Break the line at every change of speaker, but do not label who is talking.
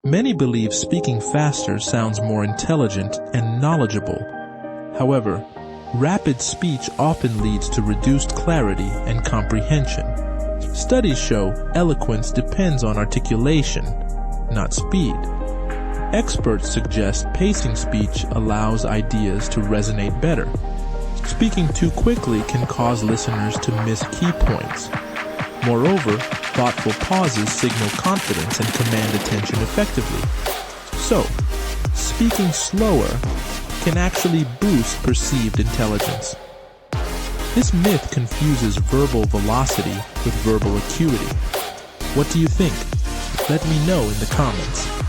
Many believe speaking faster sounds more intelligent and knowledgeable. However, rapid speech often leads to reduced clarity and comprehension. Studies show eloquence depends on articulation, not speed. Experts suggest pacing speech allows ideas to resonate better. Speaking too quickly can cause listeners to miss key points. Moreover, thoughtful pauses signal confidence and command attention effectively. So, speaking slower can actually boost perceived intelligence. This myth confuses verbal velocity with verbal acuity. What do you think? Let me know in the comments.